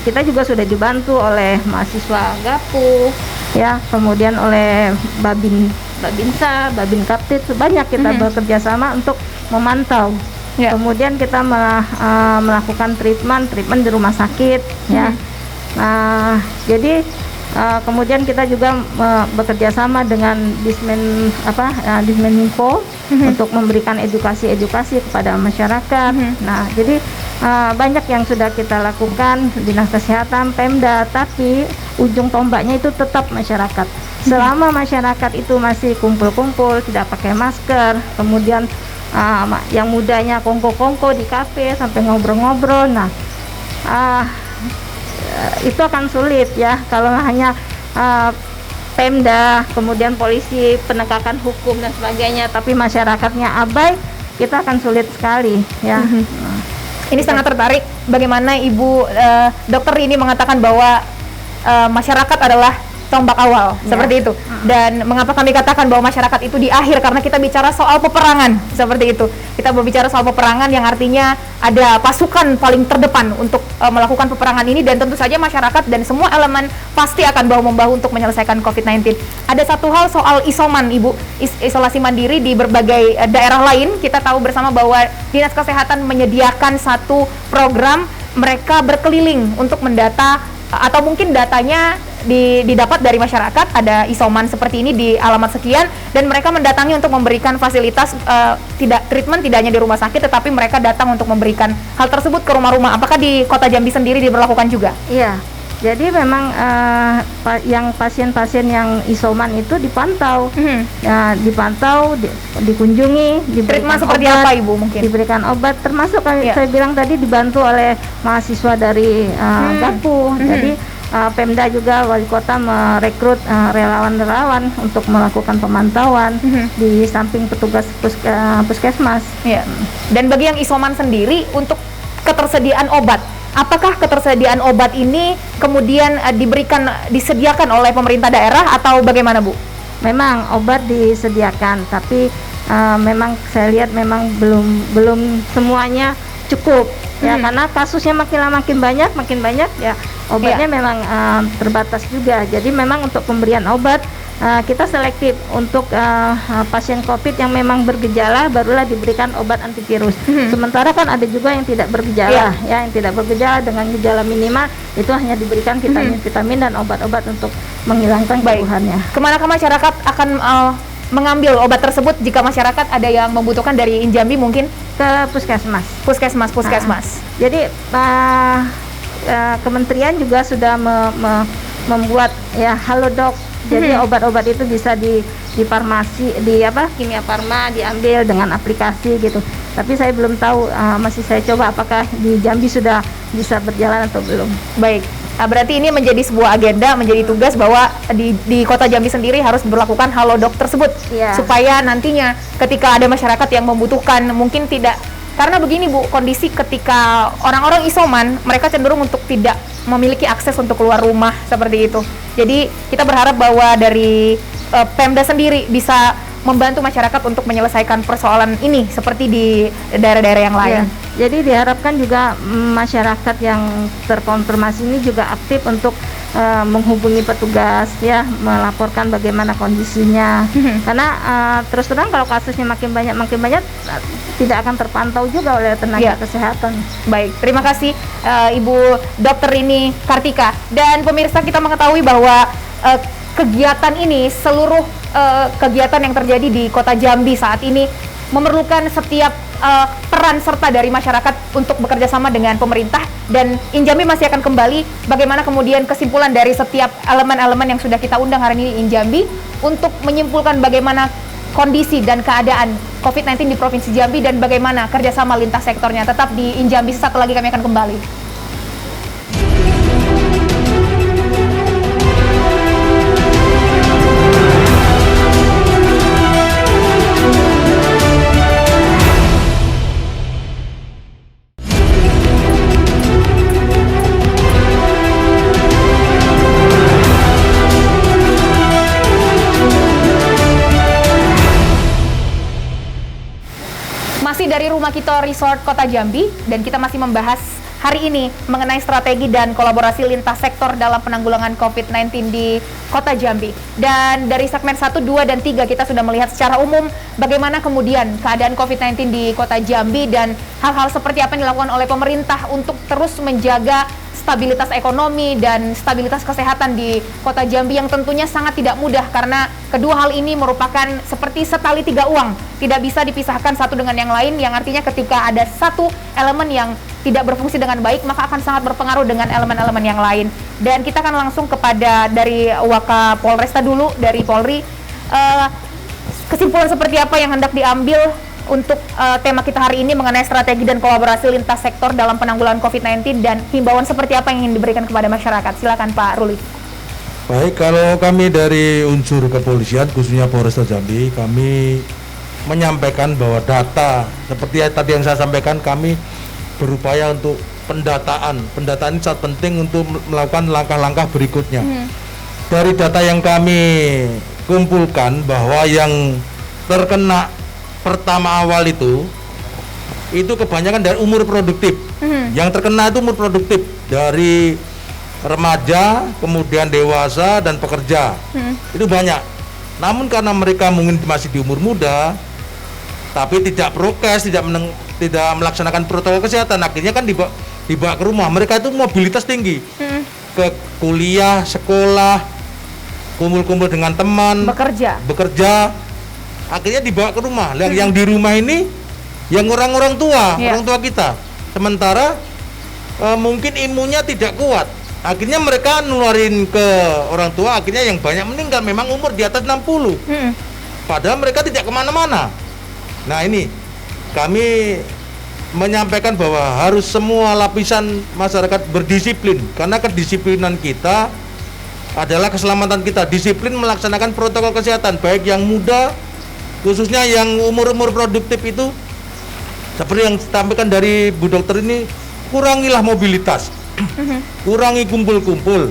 kita juga sudah dibantu oleh mahasiswa Gapu, ya, kemudian oleh Babinsa, Babin Kaptit, banyak kita bekerja sama untuk memantau. Ya. Kemudian kita melakukan treatment di rumah sakit, ya. Jadi kemudian kita juga bekerja sama dengan Dismeninfo untuk memberikan edukasi kepada masyarakat. Nah, jadi banyak yang sudah kita lakukan Dinas Kesehatan, Pemda, tapi ujung tombaknya itu tetap masyarakat. Selama masyarakat itu masih kumpul-kumpul, tidak pakai masker, kemudian yang mudanya kongko-kongko di kafe sampai ngobrol-ngobrol, nah itu akan sulit, ya, kalau hanya Pemda, kemudian polisi, penegakan hukum dan sebagainya, tapi masyarakatnya abai, kita akan sulit sekali, ya. Ini sangat tertarik bagaimana Ibu dokter ini mengatakan bahwa masyarakat adalah tombak awal, seperti itu. Dan mengapa kami katakan bahwa masyarakat itu di akhir, karena kita bicara soal peperangan, seperti itu. Kita berbicara soal peperangan yang artinya ada pasukan paling terdepan untuk melakukan peperangan ini, dan tentu saja masyarakat dan semua elemen pasti akan bahu-membahu untuk menyelesaikan COVID-19. Ada satu hal soal isoman, Ibu, isolasi mandiri di berbagai daerah lain. Kita tahu bersama bahwa Dinas Kesehatan menyediakan satu program, mereka berkeliling untuk mendata, atau mungkin datanya didapat dari masyarakat, ada isoman seperti ini di alamat sekian, dan mereka mendatangi untuk memberikan fasilitas treatment tidak hanya di rumah sakit, tetapi mereka datang untuk memberikan hal tersebut ke rumah-rumah. Apakah di Kota Jambi sendiri diberlakukan juga? Iya, jadi memang yang pasien-pasien yang isoman itu dipantau, ya, dikunjungi, diberikan Treatment seperti obat, apa, Ibu, mungkin? diberikan obat, termasuk saya bilang tadi dibantu oleh mahasiswa dari Gapu. Jadi Pemda juga wali kota merekrut relawan-relawan untuk melakukan pemantauan di samping petugas puskesmas. Ya. Dan bagi yang isoman sendiri, untuk ketersediaan obat, apakah ketersediaan obat ini kemudian disediakan oleh pemerintah daerah atau bagaimana, Bu? Memang obat disediakan, tapi memang saya lihat memang belum semuanya cukup, ya, karena kasusnya makin lama makin banyak, ya, obatnya memang terbatas juga. Jadi memang untuk pemberian obat kita selektif untuk pasien COVID yang memang bergejala, barulah diberikan obat antivirus. Sementara kan ada juga yang tidak bergejala, ya, yang tidak bergejala dengan gejala minimal, itu hanya diberikan vitamin-vitamin dan obat-obat untuk menghilangkan keluhannya. Kemanakah masyarakat akan mengambil obat tersebut jika masyarakat ada yang membutuhkan dari Injambi, mungkin Ke puskesmas. puskesmas? Jadi kementerian juga sudah membuat, ya, Halodoc. Jadi obat-obat itu bisa di farmasi, Kimia Farma diambil dengan aplikasi gitu. Tapi saya belum tahu, masih saya coba apakah di Jambi sudah bisa berjalan atau belum. Baik. Berarti ini menjadi sebuah agenda, menjadi tugas bahwa di Kota Jambi sendiri harus berlakukan Halodoc tersebut, supaya nantinya ketika ada masyarakat yang membutuhkan, mungkin tidak Karena begini Bu, kondisi ketika orang-orang isoman, mereka cenderung untuk tidak memiliki akses untuk keluar rumah seperti itu. Jadi kita berharap bahwa dari Pemda sendiri bisa membantu masyarakat untuk menyelesaikan persoalan ini seperti di daerah-daerah yang lain. Ya, jadi diharapkan juga masyarakat yang terkonfirmasi ini juga aktif untuk menghubungi petugas, ya, melaporkan bagaimana kondisinya. Karena terus terang kalau kasusnya makin banyak tidak akan terpantau juga oleh tenaga kesehatan. Baik, terima kasih Ibu Dokter Rini Kartika. Dan pemirsa, kita mengetahui bahwa kegiatan ini, seluruh kegiatan yang terjadi di Kota Jambi saat ini memerlukan setiap peran serta dari masyarakat untuk bekerja sama dengan pemerintah, dan Injambi masih akan kembali bagaimana kemudian kesimpulan dari setiap elemen-elemen yang sudah kita undang hari ini Injambi untuk menyimpulkan bagaimana kondisi dan keadaan COVID-19 di Provinsi Jambi dan bagaimana kerjasama lintas sektornya. Tetap di Injambi, sesaat lagi kami akan kembali. Masih dari Rumah Kito Resort Kota Jambi, dan kita masih membahas hari ini mengenai strategi dan kolaborasi lintas sektor dalam penanggulangan COVID-19 di Kota Jambi. Dan dari segmen 1, 2, dan 3 kita sudah melihat secara umum bagaimana kemudian keadaan COVID-19 di Kota Jambi dan hal-hal seperti apa yang dilakukan oleh pemerintah untuk terus menjaga stabilitas ekonomi dan stabilitas kesehatan di Kota Jambi yang tentunya sangat tidak mudah karena kedua hal ini merupakan seperti setali tiga uang, tidak bisa dipisahkan satu dengan yang lain, yang artinya ketika ada satu elemen yang tidak berfungsi dengan baik maka akan sangat berpengaruh dengan elemen-elemen yang lain. Dan kita akan langsung kepada dari Wakapolresta dulu, dari Polri, kesimpulan seperti apa yang hendak diambil untuk tema kita hari ini mengenai strategi dan kolaborasi lintas sektor dalam penanggulangan COVID-19 dan himbauan seperti apa yang ingin diberikan kepada masyarakat. Silakan Pak Ruli. Baik, kalau kami dari unsur kepolisian khususnya Polresta Jambi, kami menyampaikan bahwa data seperti tadi yang saya sampaikan, kami berupaya untuk pendataan. Pendataan ini sangat penting untuk melakukan langkah-langkah berikutnya. Dari data yang kami kumpulkan bahwa yang terkena pertama awal itu kebanyakan dari umur produktif. Yang terkena itu umur produktif dari remaja, kemudian dewasa dan pekerja. Itu banyak. Namun karena mereka mungkin masih di umur muda, tapi tidak prokes, tidak melaksanakan protokol kesehatan, akhirnya kan dibawa ke rumah. Mereka itu mobilitas tinggi, ke kuliah, sekolah, kumpul-kumpul dengan teman, bekerja. Akhirnya dibawa ke rumah. Yang di rumah ini yang orang tua kita. Sementara mungkin imunnya tidak kuat. Akhirnya mereka nularin ke orang tua, akhirnya yang banyak meninggal memang umur di atas 60. Padahal mereka tidak kemana-mana. Nah ini kami menyampaikan bahwa harus semua lapisan masyarakat berdisiplin, karena kedisiplinan kita adalah keselamatan kita. Disiplin melaksanakan protokol kesehatan, baik yang muda khususnya yang umur-umur produktif itu, seperti yang disampaikan dari Bu Dokter ini, kurangilah mobilitas, kurangi kumpul-kumpul,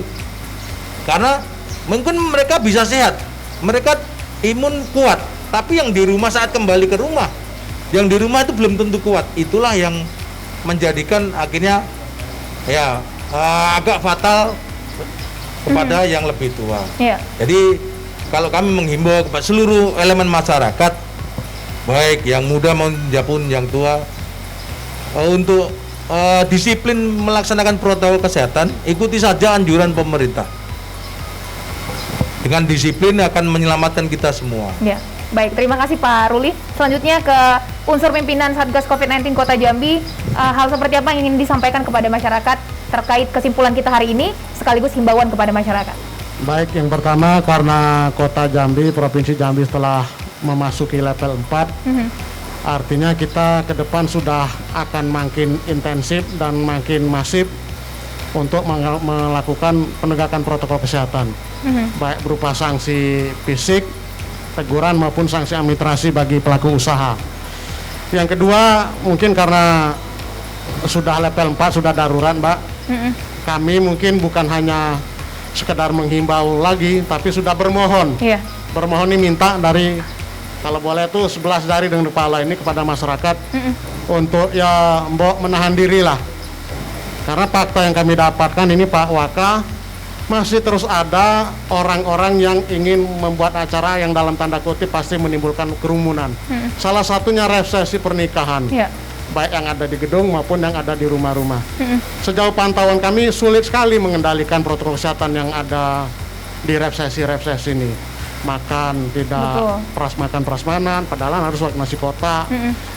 karena mungkin mereka bisa sehat, mereka imun kuat, tapi yang di rumah saat kembali ke rumah, yang di rumah itu belum tentu kuat. Itulah yang menjadikan akhirnya ya agak fatal kepada yang lebih tua. Jadi kalau kami menghimbau kepada seluruh elemen masyarakat, baik yang muda maupun yang tua, untuk disiplin melaksanakan protokol kesehatan, ikuti saja anjuran pemerintah. Dengan disiplin akan menyelamatkan kita semua. Ya, baik, terima kasih Pak Ruli. Selanjutnya ke unsur pimpinan Satgas COVID-19 Kota Jambi, hal seperti apa yang ingin disampaikan kepada masyarakat terkait kesimpulan kita hari ini, sekaligus himbauan kepada masyarakat. Baik, yang pertama karena Kota Jambi, Provinsi Jambi telah memasuki level 4, artinya kita ke depan sudah akan makin intensif dan makin masif untuk melakukan penegakan protokol kesehatan, baik berupa sanksi fisik, teguran maupun sanksi administrasi bagi pelaku usaha. Yang kedua, mungkin karena sudah level 4, sudah darurat, Mbak. Kami mungkin bukan hanya sekedar menghimbau lagi, tapi sudah bermohon. Iya. Bermohon ini minta dari, kalau boleh itu 11 jari dengan kepala ini kepada masyarakat untuk ya mbok menahan diri lah. Karena fakta yang kami dapatkan ini Pak Waka, masih terus ada orang-orang yang ingin membuat acara yang dalam tanda kutip pasti menimbulkan kerumunan. Salah satunya resepsi pernikahan, baik yang ada di gedung maupun yang ada di rumah-rumah. Sejauh pantauan kami sulit sekali mengendalikan protokol kesehatan yang ada di resepsi ini. Makan tidak prasmanan, padahal harus nasi kotak,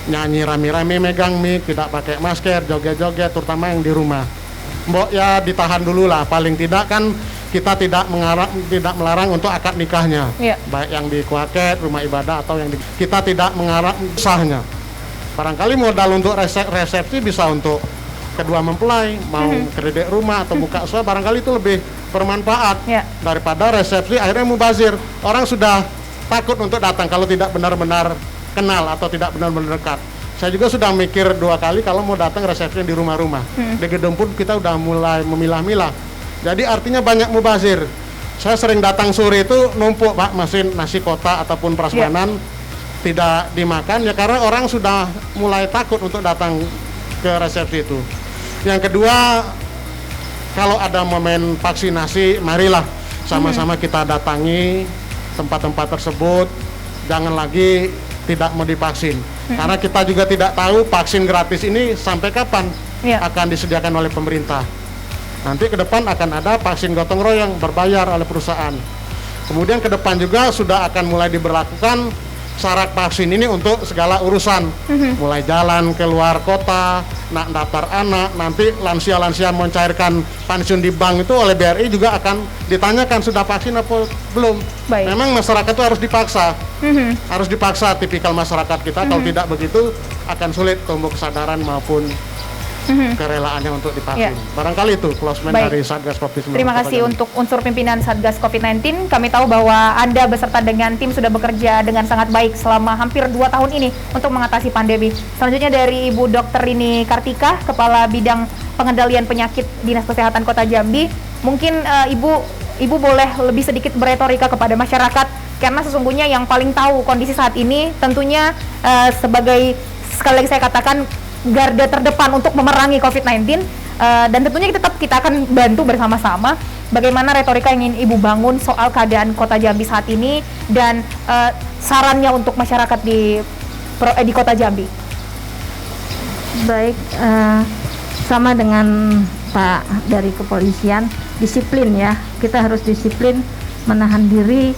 nyanyi rame-rame, megang mic, tidak pakai masker, joget-joget, terutama yang di rumah. Mbok ya ditahan dulu lah, paling tidak kan kita tidak melarang untuk akad nikahnya, baik yang di kuaket, rumah ibadah atau yang kita tidak mengarang sahnya. Barangkali modal untuk resepsi bisa untuk kedua mempelai, mau kredit rumah atau buka usaha, barangkali itu lebih bermanfaat daripada resepsi akhirnya mubazir. Orang sudah takut untuk datang kalau tidak benar-benar kenal atau tidak benar-benar dekat. Saya juga sudah mikir 2 kali kalau mau datang resepsi di rumah-rumah. Di gedung pun kita udah mulai memilah-milah. Jadi artinya banyak mubazir. Saya sering datang sore itu numpuk Pak, mesin nasi kotak ataupun prasmanan tidak dimakan ya karena orang sudah mulai takut untuk datang ke resepsi itu. Yang kedua, kalau ada momen vaksinasi, marilah sama-sama kita datangi tempat-tempat tersebut. Jangan lagi tidak mau divaksin. Karena kita juga tidak tahu vaksin gratis ini sampai kapan akan disediakan oleh pemerintah. Nanti ke depan akan ada vaksin gotong royong berbayar oleh perusahaan. Kemudian ke depan juga sudah akan mulai diberlakukan syarat vaksin ini untuk segala urusan. Mulai jalan ke luar kota, nak daftar anak, nanti lansia-lansia mencairkan pensiun di bank itu oleh BRI juga akan ditanyakan sudah vaksin apa belum. Memang masyarakat itu harus dipaksa. Harus dipaksa tipikal masyarakat kita, kalau tidak begitu akan sulit tumbuh kesadaran maupun kerelaannya untuk divaksin. Barangkali itu closement dari Satgas COVID-19. Terima kasih untuk unsur pimpinan Satgas COVID-19. Kami tahu bahwa Anda beserta dengan tim sudah bekerja dengan sangat baik selama hampir 2 tahun ini untuk mengatasi pandemi. Selanjutnya dari Ibu Dr. Rini Kartika, Kepala Bidang Pengendalian Penyakit Dinas Kesehatan Kota Jambi. Mungkin Ibu boleh lebih sedikit beretorika kepada masyarakat, karena sesungguhnya yang paling tahu kondisi saat ini tentunya sebagai, sekali lagi saya katakan, garda terdepan untuk memerangi COVID-19, dan tentunya kita akan bantu bersama-sama bagaimana retorika yang ingin Ibu bangun soal keadaan Kota Jambi saat ini dan sarannya untuk masyarakat di Kota Jambi. Baik, sama dengan Pak dari kepolisian, disiplin ya, kita harus disiplin menahan diri.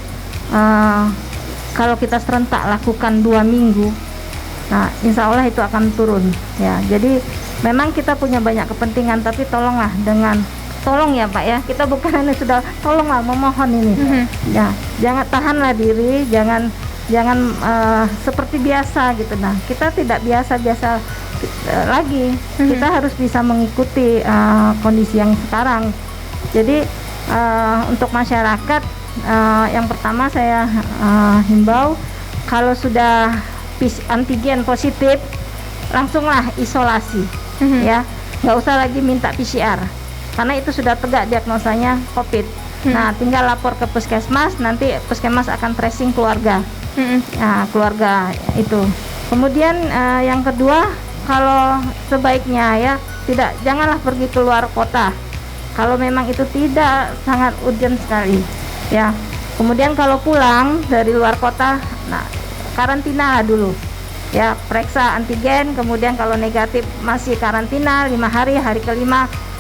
Kalau kita serentak lakukan 2 minggu, nah, insya Allah itu akan turun ya. Jadi memang kita punya banyak kepentingan, tapi tolong ya Pak ya, kita bukan hanya sudah tolonglah memohon ini. Ya, jangan tahanlah diri, jangan seperti biasa gitu. Nah, kita tidak biasa lagi. Kita harus bisa mengikuti kondisi yang sekarang. Jadi untuk masyarakat, yang pertama saya himbau, kalau sudah antigen positif, langsunglah isolasi, ya, nggak usah lagi minta PCR, karena itu sudah tegak diagnosanya COVID. Nah, tinggal lapor ke puskesmas, nanti puskesmas akan tracing keluarga, keluarga itu. Kemudian yang kedua, kalau sebaiknya ya janganlah pergi keluar kota, kalau memang itu tidak sangat urgent sekali, ya. Kemudian kalau pulang dari luar kota, nah, karantina dulu ya, periksa antigen, kemudian kalau negatif masih karantina 5 hari, hari ke-5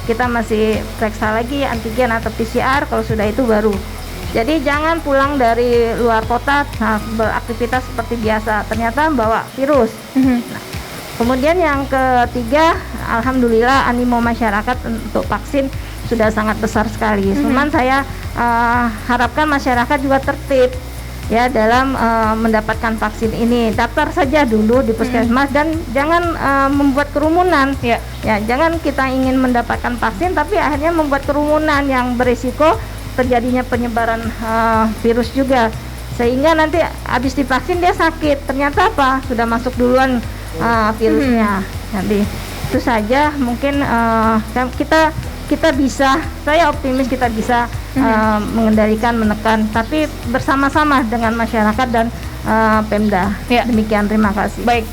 kita masih periksa lagi antigen atau PCR, kalau sudah itu baru. Jadi jangan pulang dari luar kota, nah, beraktivitas seperti biasa, ternyata bawa virus. Nah, kemudian yang ketiga, alhamdulillah animo masyarakat untuk vaksin sudah sangat besar sekali. Cuman saya harapkan masyarakat juga tertib ya dalam mendapatkan vaksin ini. Daftar saja dulu di puskesmas dan jangan membuat kerumunan. Ya, jangan kita ingin mendapatkan vaksin tapi akhirnya membuat kerumunan yang berisiko terjadinya penyebaran virus juga. Sehingga nanti habis divaksin dia sakit. Ternyata apa? Sudah masuk duluan virusnya. Jadi itu saja mungkin kita bisa, saya optimis kita bisa mengendalikan, menekan, tapi bersama-sama dengan masyarakat dan Pemda. Ya. Demikian, terima kasih. Baik,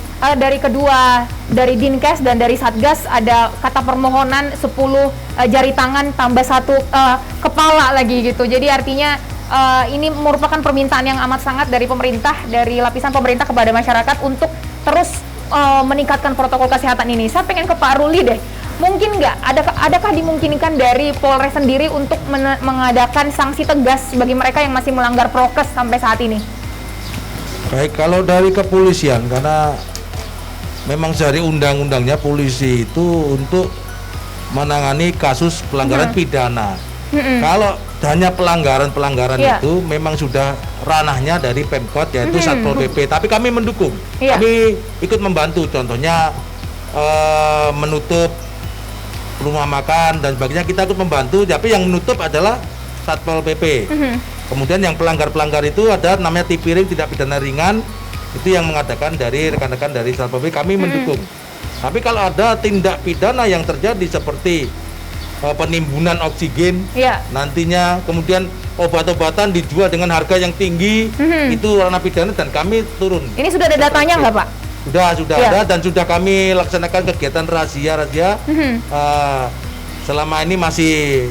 dari Dinkes dan dari Satgas ada kata permohonan 10 jari tangan tambah 1 kepala lagi gitu. Jadi artinya ini merupakan permintaan yang amat sangat dari pemerintah, dari lapisan pemerintah kepada masyarakat untuk terus meningkatkan protokol kesehatan ini. Saya pengen ke Pak Ruli deh. Mungkin nggak, adakah dimungkinkan dari Polres sendiri untuk mengadakan sanksi tegas bagi mereka yang masih melanggar prokes sampai saat ini? Baik, kalau dari kepolisian, karena memang dari undang-undangnya polisi itu untuk menangani kasus pelanggaran pidana. Kalau hanya pelanggaran itu memang sudah ranahnya dari Pemkot, yaitu Satpol PP. Tapi kami mendukung, kami ikut membantu. Contohnya menutup rumah makan dan sebagainya, kita ikut membantu. Tapi yang menutup adalah Satpol PP. Kemudian yang pelanggar-pelanggar itu ada namanya tipiring, tidak pidana ringan, itu yang mengadakan dari rekan-rekan dari Satpol PP. Kami mendukung. Tapi kalau ada tindak pidana yang terjadi seperti penimbunan oksigen, nantinya kemudian obat-obatan dijual dengan harga yang tinggi, itu ranah pidana dan kami turun. Ini sudah ada datanya nggak, Pak? Sudah ada, dan sudah kami laksanakan kegiatan razia selama ini masih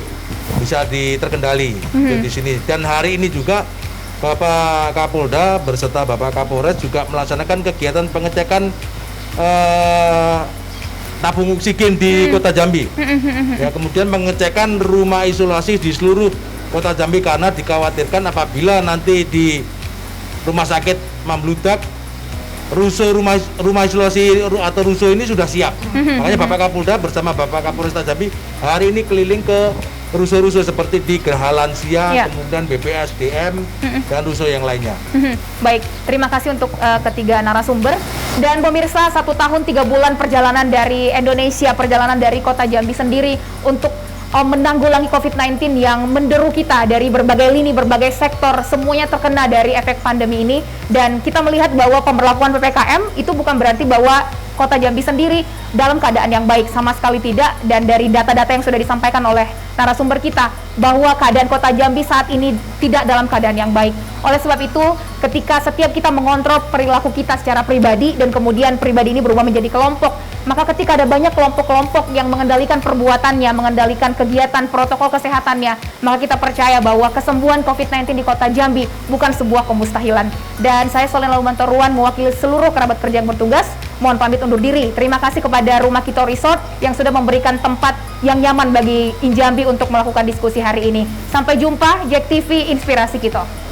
bisa terkendali di sini. Dan hari ini juga Bapak Kapolda beserta Bapak Kapolres juga melaksanakan kegiatan pengecekan tabung oksigen di Kota Jambi. Ya, kemudian pengecekan rumah isolasi di seluruh Kota Jambi karena dikhawatirkan apabila nanti di rumah sakit membludak, rusuh rumah isolasi atau rusuh ini sudah siap. Makanya Bapak Kapolda bersama Bapak Kapolresta Jambi hari ini keliling ke rusuh-rusuh seperti di Geraha Lansia, kemudian BPSDM dan rusuh yang lainnya. Baik, terima kasih untuk ketiga narasumber. Dan pemirsa, 1 tahun 3 bulan perjalanan dari Indonesia, perjalanan dari Kota Jambi sendiri untuk menanggulangi COVID-19 yang menderu kita dari berbagai lini, berbagai sektor, semuanya terkena dari efek pandemi ini. Dan kita melihat bahwa pemberlakuan PPKM itu bukan berarti bahwa Kota Jambi sendiri dalam keadaan yang baik, sama sekali tidak. Dan dari data-data yang sudah disampaikan oleh narasumber kita, bahwa keadaan Kota Jambi saat ini tidak dalam keadaan yang baik. Oleh sebab itu, ketika setiap kita mengontrol perilaku kita secara pribadi, dan kemudian pribadi ini berubah menjadi kelompok, maka ketika ada banyak kelompok-kelompok yang mengendalikan perbuatannya, mengendalikan kegiatan protokol kesehatannya, maka kita percaya bahwa kesembuhan COVID-19 di Kota Jambi bukan sebuah kemustahilan. Dan saya Solen Laumantoruan mewakili seluruh kerabat kerja yang bertugas, mohon pamit undur diri. Terima kasih kepada Rumah Kito Resort yang sudah memberikan tempat yang nyaman bagi Injambi untuk melakukan diskusi hari ini. Sampai jumpa, Jack TV Inspirasi Kito.